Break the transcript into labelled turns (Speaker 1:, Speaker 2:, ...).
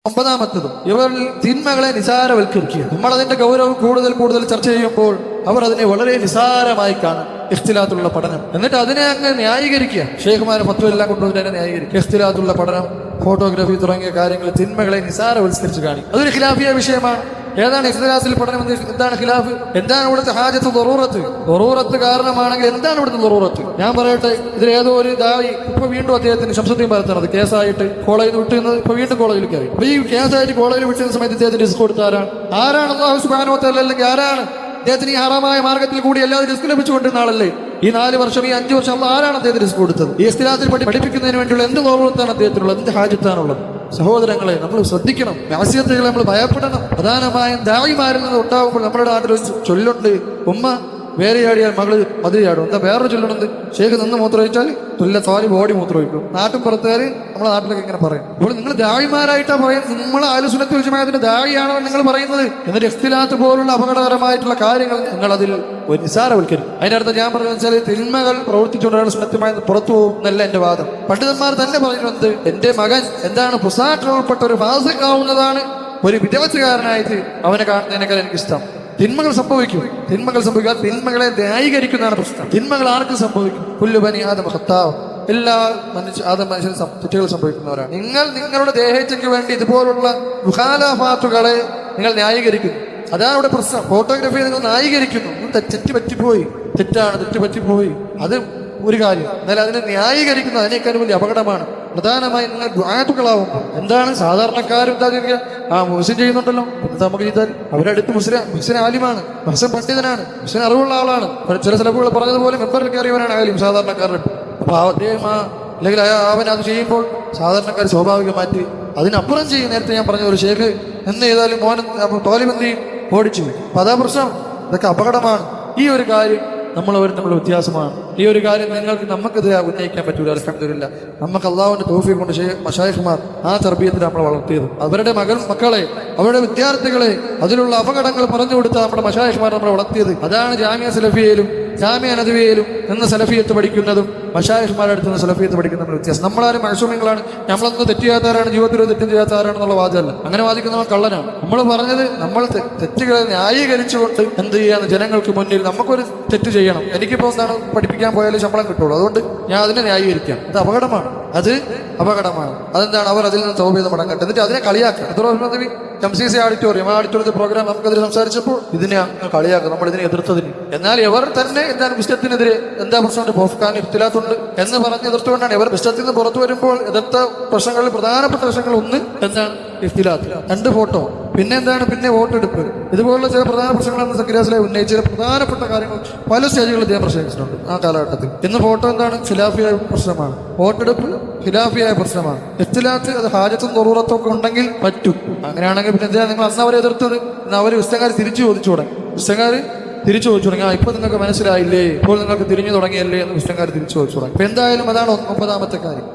Speaker 1: ഒമ്പതാമത്തതും ഇവർ തിന്മകളെ നിസാരവൽക്കരിക്കുക. നമ്മളതിന്റെ ഗൗരവം കൂടുതൽ ചർച്ച ചെയ്യുമ്പോൾ അവർ അതിനെ വളരെ നിസാരമായി കാണും. ഇഖ്തിലാത്തുള്ള പഠനം, എന്നിട്ട് അതിനെ അങ്ങ് ന്യായീകരിക്കുക. ഷെയ്ഖുമാരെ ഫത്വയെല്ലാം കൊണ്ടുവന്നിട്ട് അതിനെ ന്യായീകരിക്കുക. ഇഖ്തിലാത്തുള്ള പഠനം, ഫോട്ടോഗ്രാഫി തുടങ്ങിയ കാര്യങ്ങൾ തിന്മകളെ നിസാരവൽക്കരിച്ച് കാണിക്കും. അതൊരു ഖിലാഫിയ വിഷയമാണ്. ഏതാണ് ഇഖ്തിലാത്തിൽ പഠനം? എന്താണ് ഖിലാഫ്? എന്താണ് ഇവിടുത്തെ ഹാജത്ത്? ദറൂറത്ത് കാരണമാണെങ്കിൽ എന്താണ് ഇവിടുത്തെ ദറൂറത്ത്? ഞാൻ പറയട്ടെ, ഇതിൽ ഏതോ ഒരു ദായി ഇപ്പൊ വീണ്ടും അദ്ദേഹത്തിന് ശംസുദ്ദീൻ പറയുന്നത് കേസായിട്ട് കോളേജിൽ വിട്ടുന്നത്, ഇപ്പൊ വീണ്ടും കോളേജിൽ കയറി. അപ്പൊ ഈ കേസായിട്ട് കോളേജിൽ വിട്ടുന്ന സമയത്ത് ഇദ്ദേഹത്തിന് റിസ്ക് കൊടുത്ത ആരാണ്? അല്ലാഹു സുബ്ഹാനഹു വ തആല അല്ലെങ്കിൽ ആരാണ്? അദ്ദേഹത്തിന് ഈ ഹറാമായ മാർഗത്തിൽ കൂടി അല്ലാതെ റിസ്ക് ലഭിച്ചുകൊണ്ടിരുന്ന ആളല്ലേ? ഈ 4 വർഷം ഈ 5 വർഷം ആരാണ് അദ്ദേഹത്തിന് റിസ്ക് കൊടുത്തത്? ഈ ഇഖ്തിലാത്തിൽ പഠിപ്പിക്കുന്നതിന് വേണ്ടിയുള്ള എന്ത് ദറൂറത്താണ് അദ്ദേഹത്തിനുള്ളത്? എന്ത് ഹാജത്താണുള്ളത്? സഹോദരങ്ങളെ, നമ്മൾ ശ്രദ്ധിക്കണം. മാസിയത്തുകളെ നമ്മൾ ഭയപ്പെടണം. പ്രധാനമായും ദായിമാരിൽ നിന്ന് ഉണ്ടാകുമ്പോൾ നമ്മുടെ നാട്ടിൽ ചൊല്ലുണ്ട്, ഉമ്മ വേരയാടിയാൽ മകള് മതിയാടും. എന്താ വേറൊരു ചൊല്ലുന്നത്? ഷേഖ് നിന്ന് മൂത്രമൊഴിച്ചാൽ തുല്ല തോലി ബോഡി മൂത്രമൊഴിക്കും. നാട്ടും പുറത്തുകാർ നമ്മളെ നാട്ടിലൊക്കെ ഇങ്ങനെ പറയും. അപ്പോൾ നിങ്ങൾ ദായിമാരായിട്ടാ പറയുന്നത്, നമ്മൾ അഹ്ലു സുന്നത്ത് വൽ ജമാഅത്തിന്റെ ദായിയാണോ നിങ്ങൾ പറയുന്നത്? എന്നിട്ട് ഇഖ്തിലാത്ത് പോലുള്ള അപകടകരമായിട്ടുള്ള കാര്യങ്ങൾ നിങ്ങൾ അതിൽ ഒരു നിസാരവൽക്കരിക്കും. അതിനർത്ഥം ഞാൻ പറഞ്ഞത് വെച്ചാൽ തിന്മകൾ പ്രവർത്തിച്ചുകൊണ്ടാണ് സുന്നത്തുമായി പുറത്തു പോകുന്നല്ല എന്റെ വാദം. പണ്ഡിതന്മാർ തന്നെ പറയുന്നത്, എന്റെ മകൻ എന്താണ് പുസാറ്റിൽപ്പെട്ട ഒരു ഫാസിഖാവുന്നതാണ്, ഒരു വിദഗ്ധകാരനായിട്ട് അവനെ കാണുന്നതിനേക്കാൾ എനിക്കിഷ്ടം. തിന്മകൾ സംഭവിക്കും. തിന്മകളെ ന്യായീകരിക്കുന്നതാണ് പ്രശ്നം. തിന്മകൾ ആർക്കും സംഭവിക്കും. കുല്ലു ബനി ആദം ഖത്താവ്, എല്ലാ മനുഷ്യനും തെറ്റുകൾ സംഭവിക്കുന്നവരാണ്. നിങ്ങൾ നിങ്ങളുടെ ദേഹേച്ഛയ്ക്ക് വേണ്ടി ഇതുപോലുള്ള മുഖാലാഫാത്തുകളെ നിങ്ങൾ ന്യായീകരിക്കുന്നു. അതാണ് ഇവിടെ പ്രശ്നം. ഫോട്ടോഗ്രാഫി നിങ്ങൾ ന്യായീകരിക്കുന്നു. തെറ്റ് പറ്റിപ്പോയി, അത് ഒരു കാര്യം. എന്നാൽ അതിനെ ന്യായീകരിക്കുന്നത് അതിനേക്കാൾ വലിയ അപകടമാണ്. പ്രധാനമായി നിങ്ങൾ ദുആത്തുകളാവുമ്പോൾ എന്താണ് സാധാരണക്കാരും മുഹ്സിൻ ചെയ്യുന്നുണ്ടല്ലോ, നമുക്ക് ചെയ്താൽ അവരടുത്ത് മുഹ്സിൻ ആലിമാണ്, മുഹ്സിൻ പണ്ഡിതനാണ്, മുഹ്സിൻ അറിവുള്ള ആളാണ്. ചില സ്ഥലങ്ങൾ പറഞ്ഞതുപോലെ മെമ്പറിൽ കയറിയവനാണ് ആലിം സാധാരണക്കാരുടെ. അപ്പൊ അദ്ദേഹം അല്ലെങ്കിൽ അവൻ അത് ചെയ്യുമ്പോൾ സാധാരണക്കാർ സ്വാഭാവികമായിട്ട് അതിനപ്പുറം ചെയ്യും. നേരത്തെ ഞാൻ പറഞ്ഞ ഒരു ഷേഖ് എന്ന് ചെയ്താലും മോൻ തോലിബ് ഓടിച്ചു. അപ്പൊ അതാ പ്രശ്നം. ഇതൊക്കെ അപകടമാണ്. ഈ ഒരു കാര്യം തമ്മിലുള്ള വ്യത്യാസമാണ്. ഈ ഒരു കാര്യം നമുക്കത് ഉന്നയിക്കാൻ പറ്റൂല. അൽഹംദുലില്ലാഹ് നമുക്ക് അള്ളാഹുവിന്റെ തൗഫീഖ് കൊണ്ട് മശായിഖ്മാർ ആ തർബീയത്തിൽ നമ്മളെ വളർത്തിയത്. അവരുടെ മക്കളെ, അവരുടെ വിദ്യാർത്ഥികളെ അതിലുള്ള അപകടങ്ങൾ പറഞ്ഞു കൊടുത്ത നമ്മുടെ മശായിഖ്മാർ നമ്മളെ വളർത്തിയത്. അതാണ് ജാമിയ സലഫിയയിലും ജാമിയ നദവിയയിലും നിന്ന് സലഫിയത്ത് പഠിക്കുന്നതും മശായിഖ്മാരുടെ അടുത്ത് നിന്ന് സലഫിയത്ത് പഠിക്കുന്ന വ്യത്യാസം. നമ്മളാരും മഅ്സൂമികളാണ്, നമ്മളൊന്നും തെറ്റ് ചെയ്യാത്തവരാണ്, ജീവിതത്തിൽ തെറ്റും ചെയ്യാത്തവരാണെന്നുള്ള വാദമല്ല. അങ്ങനെ വാദിക്കുന്നവർ കള്ളനാണ്. നമ്മൾ പറഞ്ഞത് നമ്മൾ തെറ്റുകളെ ന്യായീകരിച്ചുകൊണ്ട് എന്ത് ചെയ്യാന്ന് ജനങ്ങൾക്ക് മുന്നിൽ നമുക്കൊരു തെറ്റ് ചെയ്യണം. എനിക്കിപ്പോൾ എന്താണ് പഠിപ്പിക്കാൻ പോയാലും ശമ്പളം കിട്ടുള്ളൂ, അതുകൊണ്ട് ഞാൻ അതിനെ ന്യായീകരിക്കാം. അത് അപകടമാണ്. അതെന്താണ്? അവർ അതിൽ നിന്ന് തൗബ ചെയ്ത് മടങ്ങട്ടെ. എന്നിട്ട് അതിനെ കളിയാക്കുക. MCC ഓഡിറ്റോറിയം, ഓഡിറ്റോറിയത്തെ പ്രോഗ്രാം നമുക്കതിൽ സംസാരിച്ചപ്പോൾ ഇതിനെ കളിയാക്കുക, നമ്മൾ ഇതിനെ എതിർത്തതിന്. എന്നാൽ ഇവർ തന്നെ എന്താണ് വിശ്വത്തിനെതിരെ എന്താ പ്രശ്നമുണ്ട്, പോഫ്ഖാൻ ഇഖ്തിലാത്തുണ്ട് എന്ന് പറഞ്ഞ് എതിർത്തുകൊണ്ടാണ് ഇവർ വിശ്വത്തിൽ നിന്ന് പുറത്തു വരുമ്പോൾ എതിർത്ത പ്രശ്നങ്ങളിൽ പ്രധാനപ്പെട്ട പ്രശ്നങ്ങൾ ഒന്ന് എന്താണ്? ഇഖ്തിലാത്ത്. 2 ഫോട്ടോ, പിന്നെ വോട്ടെടുപ്പ്. ഇതുപോലുള്ള ചില പ്രധാന പ്രശ്നങ്ങളാണ് സക്കരിയാസിലെ ഉന്നയിച്ച ചില പ്രധാനപ്പെട്ട കാര്യങ്ങൾ പല സ്റ്റേജുകളിൽ അദ്ദേഹം പ്രശ്നിച്ചിട്ടുണ്ട് ആ കാലഘട്ടത്തിൽ. ഇന്ന് ഫോട്ടോ എന്താണ്? ഖിലാഫിയായ പ്രശ്നമാണ്. വോട്ടെടുപ്പ് ഖിലാഫിയായ പ്രശ്നമാണ്. ഇഖ്തിലാത്ത് അത് ഹാജത്തും ദറൂറത്തും ഒക്കെ ഉണ്ടെങ്കിൽ പറ്റും. അങ്ങനെയാണെങ്കിൽ പിന്നെ എന്തിനാ നിങ്ങൾ അന്ന് അവരെ എതിർത്തത്? അവർ വിസ്തകാർ തിരിച്ചു ചോദിച്ചു തുടങ്ങി. ഇപ്പൊ നിങ്ങൾക്ക് മനസ്സിലായില്ലേ, ഇപ്പോൾ നിങ്ങൾക്ക് തിരിഞ്ഞു തുടങ്ങിയല്ലേ എന്ന് വിസ്തകാർ തിരിച്ചു ചോദിച്ചു തുടങ്ങി. അപ്പൊ എന്തായാലും അതാണ് 9ാമത്തെ കാര്യം.